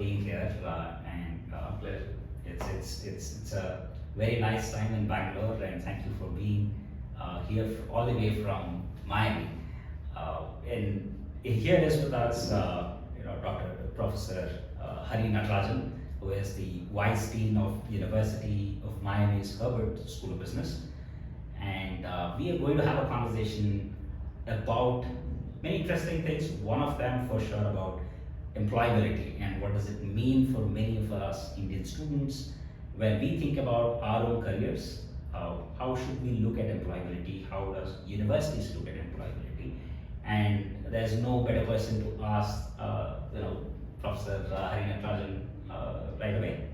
being here, Pleasure. it's a very nice time in Bangalore, and thank you for being here all the way from Miami. And here is with us, Dr. Professor Hari Natarajan, who is the Vice Dean of University of Miami's Herbert School of Business, and we are going to have a conversation about many interesting things. One of them, for sure, about employability and what does it mean for many of us Indian students when we think about our own careers. How should we look at employability? How does universities look at employability? And there's no better person to ask, Professor Hari Natarajan right away.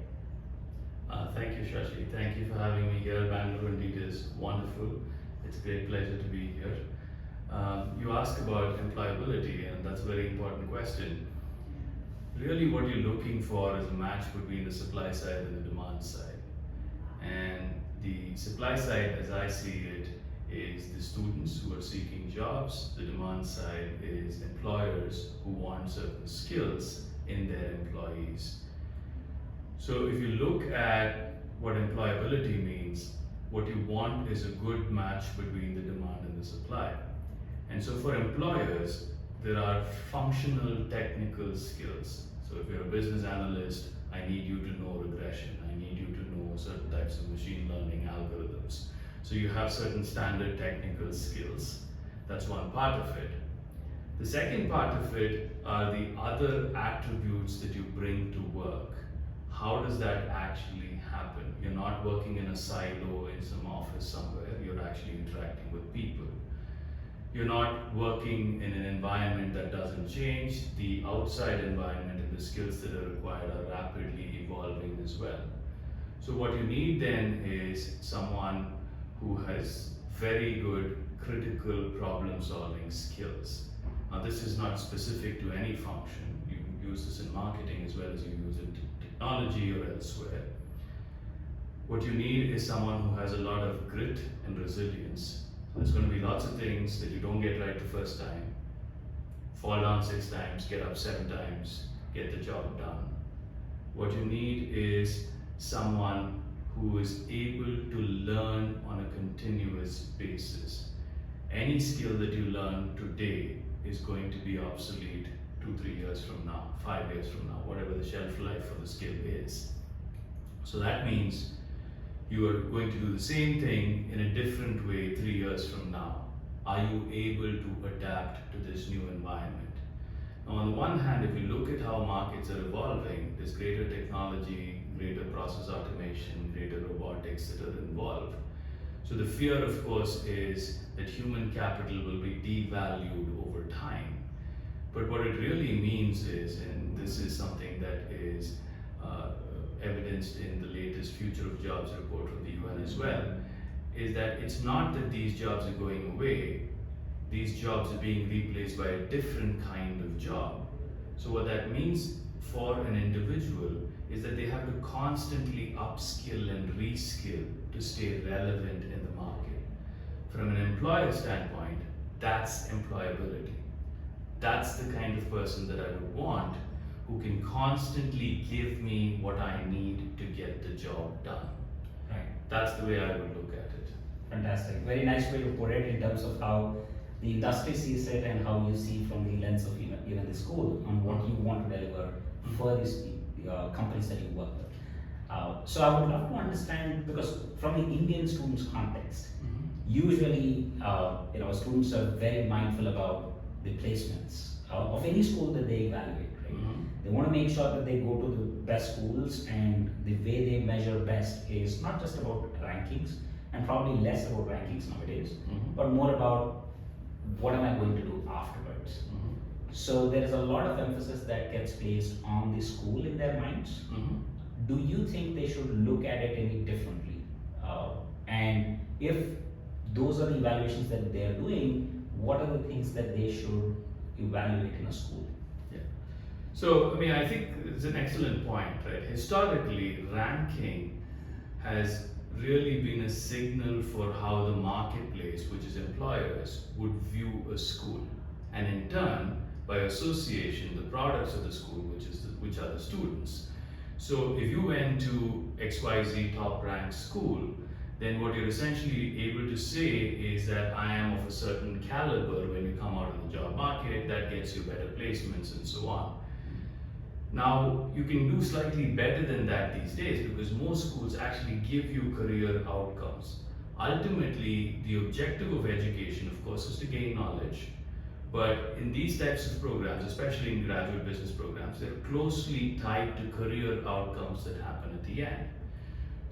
Thank you, Shashi. Thank you for having me here. Bangalore indeed is wonderful. It's a great pleasure to be here. You asked about employability, and that's a very important question. Really, what you're looking for is a match between the supply side and the demand side. And the supply side, as I see it, is the students who are seeking jobs. The demand side is employers who want certain skills in their employees. So if you look at what employability means, what you want is a good match between the demand and the supply. And so for employers, there are functional technical skills. So if you're a business analyst, I need you to know regression. I need you to know certain types of machine learning algorithms. So you have certain standard technical skills. That's one part of it. The second part of it are the other attributes that you bring to work. How does that actually happen? You're not working in a silo in some office somewhere. You're actually interacting with people. You're not working in an environment that doesn't change. The outside environment and the skills that are required are rapidly evolving as well. So what you need then is someone who has very good critical problem solving skills. Now this is not specific to any function. You can use this in marketing as well as you use it in technology or elsewhere. What you need is someone who has a lot of grit and resilience. There's going to be lots of things that you don't get right the first time. Fall down 6 times, get up 7 times, get the job done. What you need is someone who is able to learn on a continuous basis. Any skill that you learn today is going to be obsolete 2-3 years from now, 5 years from now, whatever the shelf life for the skill is. So that means you are going to do the same thing in a different way 3 years from now. Are you able to adapt to this new environment? Now, on the one hand, if you look at how markets are evolving, there's greater technology, greater process automation, greater robotics that are involved. So the fear, of course, is that human capital will be devalued over time. But what it really means is, and this is something that is evidenced in the latest Future of Jobs report from the UN as well, is that it's not that these jobs are going away, these jobs are being replaced by a different kind of job. So what that means for an individual is that they have to constantly upskill and reskill to stay relevant in the market. From an employer standpoint, that's employability. That's the kind of person that I would want, who can constantly give me what I need to get the job done. Right. That's the way I would look at it. Fantastic. Very nice way to put it in terms of how the industry sees it and how you see from the lens of even the school on what you want to deliver for these companies that you work with. So I would love to understand, because from the Indian students' context, usually students are very mindful about the placements of any school that they evaluate. They want to make sure that they go to the best schools, and the way they measure best is not just about rankings, and probably less about rankings nowadays, but more about what am I going to do afterwards. So there is a lot of emphasis that gets placed on the school in their minds. Do you think they should look at it any differently? And if those are the evaluations that they are doing, what are the things that they should evaluate in a school? So, I think it's an excellent point, right? Historically, ranking has really been a signal for how the marketplace, which is employers, would view a school. And in turn, by association, the products of the school, which are the students. So if you went to XYZ top ranked school, then what you're essentially able to say is that I am of a certain caliber when you come out of the job market, that gets you better placements and so on. Now, you can do slightly better than that these days because most schools actually give you career outcomes. Ultimately, the objective of education, of course, is to gain knowledge. But in these types of programs, especially in graduate business programs, they're closely tied to career outcomes that happen at the end.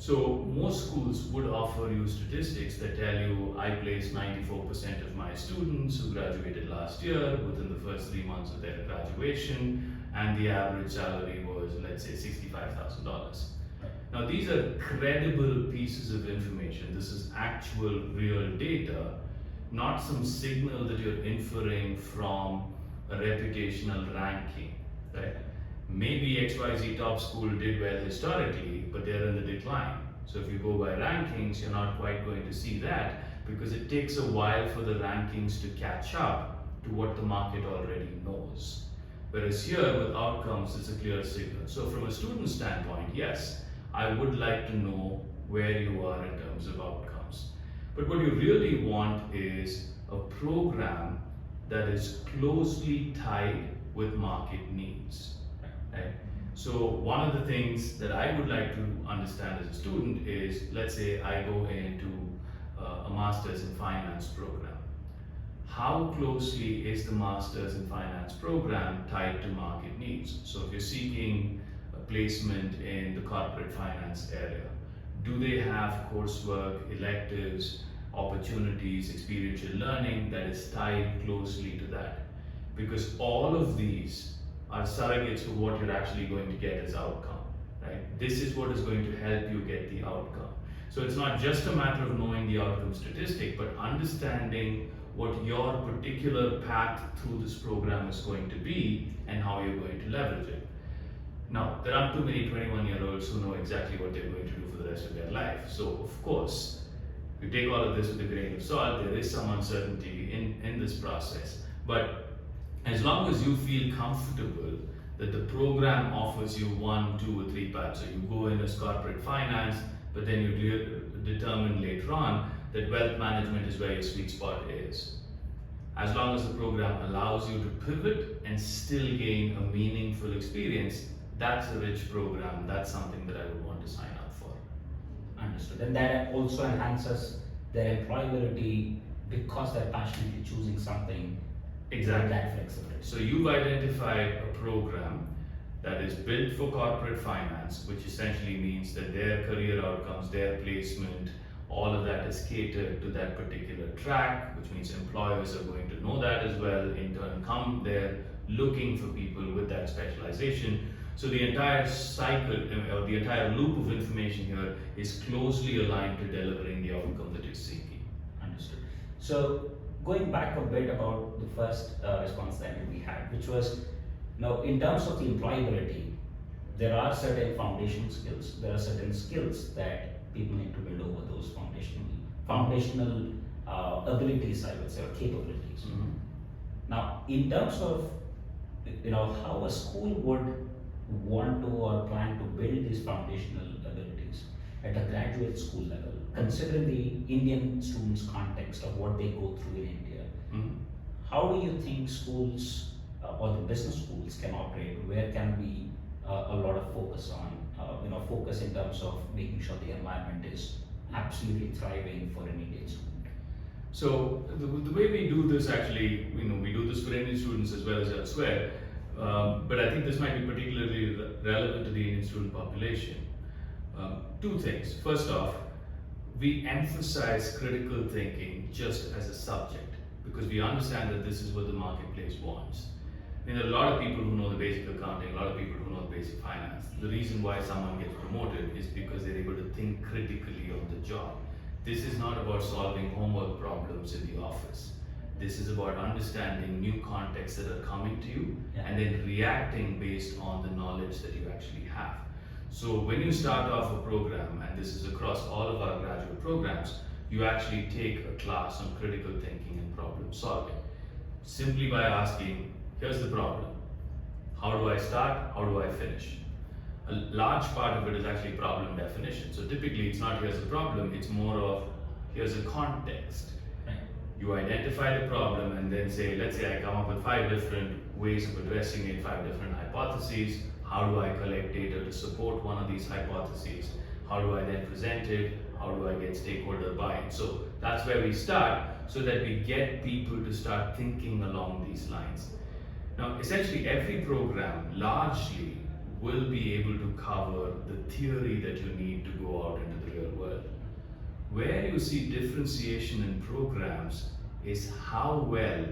So most schools would offer you statistics that tell you, I placed 94% of my students who graduated last year within the first 3 months of their graduation, and the average salary was, let's say, $65,000. Now these are credible pieces of information. This is actual real data, not some signal that you're inferring from a reputational ranking, right? Maybe XYZ top school did well historically, but they're in the decline. So if you go by rankings, you're not quite going to see that because it takes a while for the rankings to catch up to what the market already knows. Whereas here with outcomes, it's a clear signal. So from a student standpoint, yes, I would like to know where you are in terms of outcomes. But what you really want is a program that is closely tied with market needs. Right? So one of the things that I would like to understand as a student is, let's say I go into a master's in finance program. How closely is the master's in finance program tied to market needs? So if you're seeking a placement in the corporate finance area, do they have coursework, electives, opportunities, experiential learning that is tied closely to that? Because all of these are surrogates for what you're actually going to get as outcome, right? This is what is going to help you get the outcome. So it's not just a matter of knowing the outcome statistic, but understanding what your particular path through this program is going to be and how you're going to leverage it. Now, there aren't too many 21-year-olds who know exactly what they're going to do for the rest of their life. So of course, you take all of this with a grain of salt, there is some uncertainty in this process. But as long as you feel comfortable that the program offers you 1, 2, or 3 paths, so you go in as corporate finance, but then you determine later on that wealth management is where your sweet spot is. As long as the program allows you to pivot and still gain a meaningful experience, that's a rich program. That's something that I would want to sign up for. Understood. And that also enhances their employability because they're passionately choosing something. Exactly. That flexibility. So you've identified a program that is built for corporate finance, which essentially means that their career outcomes, their placement, all of that is catered to that particular track, which means employers are going to know that as well, in turn come there looking for people with that specialization. So the entire cycle, or the entire loop of information here is closely aligned to delivering the outcome that you're seeking. Understood. So going back a bit about the first response that we had, which was, now in terms of the employability, there are certain foundational skills, there are certain skills that people need to build over those foundational abilities, I would say, or capabilities. Mm-hmm. Now, in terms of how a school would want to or plan to build these foundational abilities at a graduate school level, considering the Indian students' context of what they go through in India, Mm-hmm. how do you think schools or the business schools can operate? Where can be a lot of focus on, focus in terms of making sure the environment is absolutely thriving for an Indian student? So the way we do this, actually, we do this for Indian students as well as elsewhere, but I think this might be particularly relevant to the Indian student population. 2 things. First off, we emphasize critical thinking just as a subject because we understand that this is what the marketplace wants. There are a lot of people who know the basic accounting, a lot of people who know the basic finance. The reason why someone gets promoted is because they're able to think critically on the job. This is not about solving homework problems in the office. This is about understanding new contexts that are coming to you and then reacting based on the knowledge that you actually have. So when you start off a program, and this is across all of our graduate programs, you actually take a class on critical thinking and problem solving. Simply by asking, here's the problem. How do I start? How do I finish? A large part of it is actually problem definition. So typically it's not here's a problem, it's more of here's a context. You identify the problem and then say, let's say I come up with 5 different ways of addressing it, 5 different hypotheses. How do I collect data to support one of these hypotheses? How do I then present it? How do I get stakeholder buy-in? So that's where we start, so that we get people to start thinking along these lines. Now, essentially every program largely will be able to cover the theory that you need to go out into the real world. Where you see differentiation in programs is how well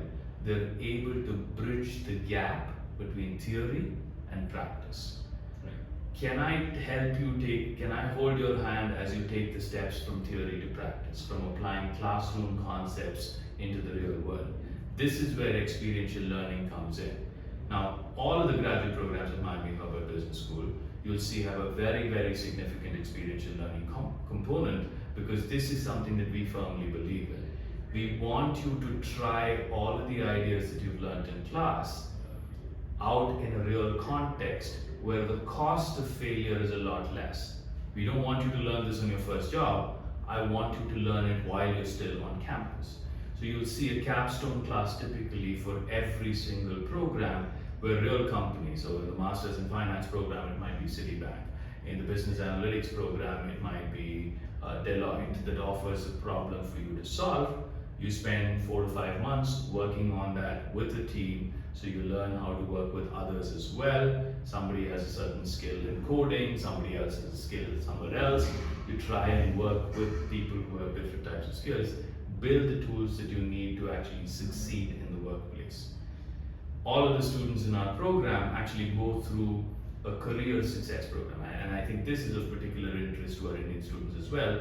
they're able to bridge the gap between theory and practice. Can I help you can I hold your hand as you take the steps from theory to practice, from applying classroom concepts into the real world? This is where experiential learning comes in. Now, all of the graduate programs at Miami Herbert Business School, you'll see have a very, very significant experiential learning component, because this is something that we firmly believe in. We want you to try all of the ideas that you've learned in class out in a real context where the cost of failure is a lot less. We don't want you to learn this on your first job. I want you to learn it while you're still on campus. So you'll see a capstone class typically for every single program, where real companies, so in the Masters in Finance program, it might be Citibank. In the Business Analytics program, it might be Deloitte, that offers a problem for you to solve. You spend 4 to 5 months working on that with the team, so you learn how to work with others as well. Somebody has a certain skill in coding, somebody else has a skill somewhere else. You try and work with people who have different types of skills. Build the tools that you need to actually succeed in the workplace. All of the students in our program actually go through a career success program, and I think this is of particular interest to our Indian students as well,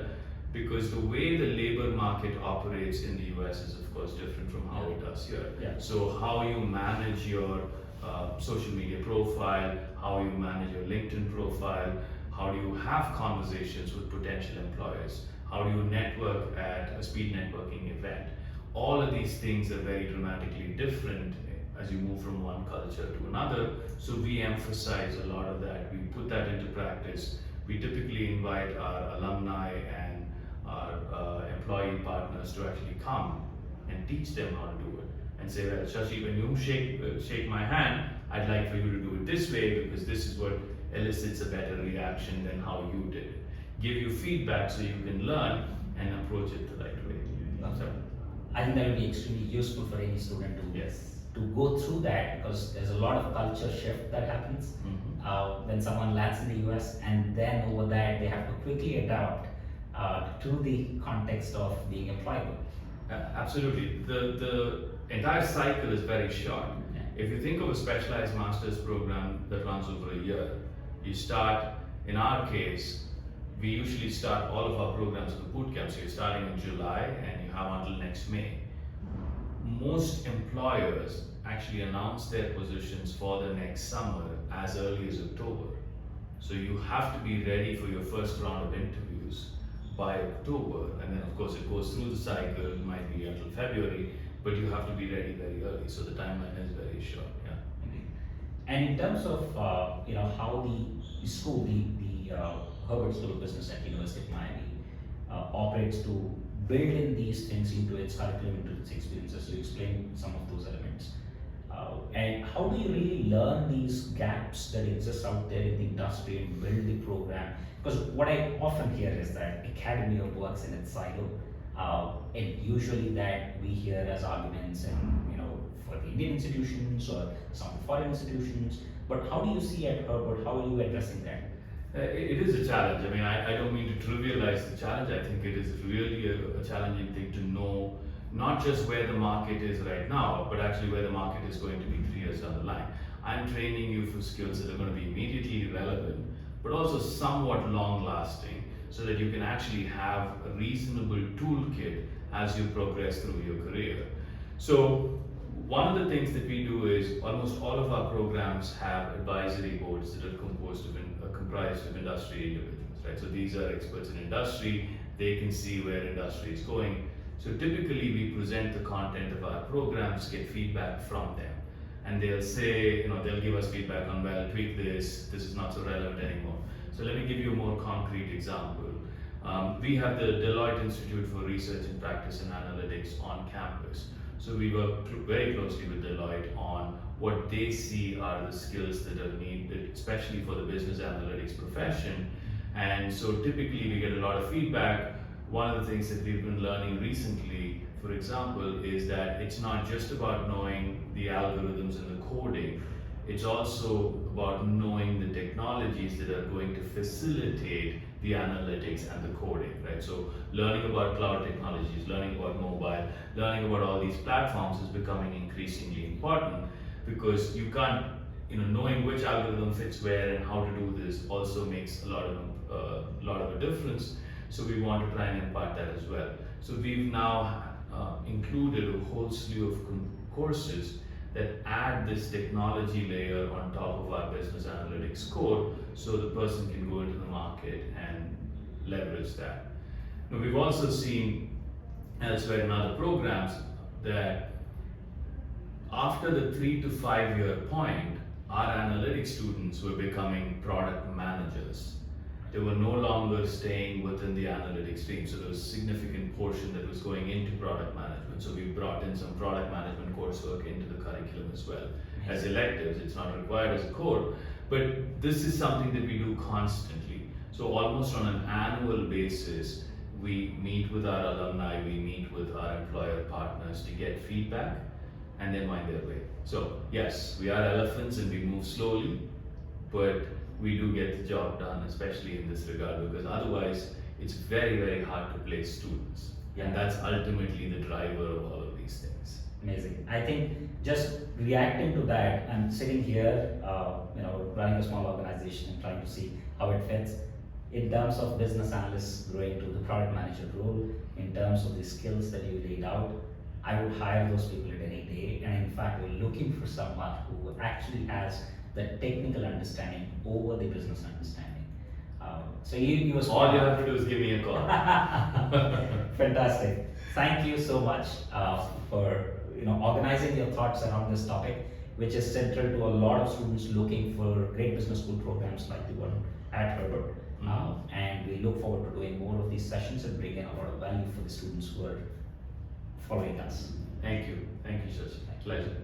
because the way the labor market operates in the US is of course different from how it does here. So how you manage your social media profile, how you manage your LinkedIn profile, how do you have conversations with potential employers, how do you network at a speed networking event. All of these things are very dramatically different as you move from one culture to another. So we emphasize a lot of that. We put that into practice. We typically invite our alumni and our employee partners to actually come and teach them how to do it. And say, well, Shashi, when you shake my hand, I'd like for you to do it this way, because this is what elicits a better reaction than how you did it. Give you feedback so you can learn and approach it the right way. So, I think that will be extremely useful for any student to go through that, because there's a lot of culture shift that happens when someone lands in the US, and then over that they have to quickly adapt to the context of being employable. Absolutely. The entire cycle is very short. If you think of a specialized master's program that runs over a year, you start, in our case, we usually start all of our programs in the boot camp, so you're starting in July and you have until next May. Most employers actually announce their positions for the next summer as early as October. So you have to be ready for your first round of interviews by October, and then of course it goes through the cycle, it might be until February, but you have to be ready very early, so the timeline is very short. And in terms of how the school, the Herbert School of Business at University of Miami operates to build in these things into its curriculum, into its experiences, to explain some of those elements. And how do you really learn these gaps that exist out there in the industry and build the program? Because what I often hear is that academia works in its silo, and usually that we hear as arguments and for the Indian institutions or some foreign institutions. But how do you see at Herbert, how are you addressing that? It is a challenge. I mean, I don't mean to trivialize the challenge. I think it is really a challenging thing to know not just where the market is right now, but actually where the market is going to be 3 years down the line. I'm training you for skills that are going to be immediately relevant, but also somewhat long lasting, so that you can actually have a reasonable toolkit as you progress through your career. So one of the things that we do is almost all of our programs have advisory boards that are comprised of industry individuals, right? So these are experts in industry. They can see where industry is going. So typically we present the content of our programs, get feedback from them. and they'll say, they'll give us feedback on, well, tweak this is not so relevant anymore. So let me give you a more concrete example. We have the Deloitte Institute for Research and Practice in Analytics on campus. So we work very closely with Deloitte on what they see are the skills that are needed, especially for the business analytics profession. And so typically we get a lot of feedback. One of the things that we've been learning recently, for example, is that it's not just about knowing the algorithms and the coding, it's also about knowing the technologies that are going to facilitate the analytics and the coding, right? So learning about cloud technologies, learning about mobile, learning about all these platforms is becoming increasingly important, because you can't, knowing which algorithm fits where and how to do this also makes a lot of a difference. So we want to try and impart that as well. So we've now included a whole slew of courses that add this technology layer on top of our business analytics core, so the person can go into the market and leverage that. Now, we've also seen elsewhere in other programs that after the 3 to 5 year point, our analytics students were becoming product managers. They were no longer staying within the analytics stream, so there was a significant portion that was going into product management. So we brought in some product management coursework into the curriculum as well. As electives, it's not required as a core, but this is something that we do constantly. So almost on an annual basis, we meet with our alumni, we meet with our employer partners to get feedback and then wind their way. So yes, we are elephants and we move slowly, but we do get the job done, especially in this regard, because otherwise it's very, very hard to place students. Yeah. And that's ultimately the driver of all of these things. Amazing. I think just reacting to that, I'm sitting here, running a small organization and trying to see how it fits. In terms of business analysts growing to the product manager role, in terms of the skills that you laid out, I would hire those people at any day. And in fact, we're looking for someone who actually has the technical understanding over the business understanding. So you was all you have to do is give me a call. Fantastic. Thank you so much for organizing your thoughts around this topic, which is central to a lot of students looking for great business school programs like the one at Herbert. And we look forward to doing more of these sessions and bringing a lot of value for the students who are following us. Thank you, Shashi. Pleasure.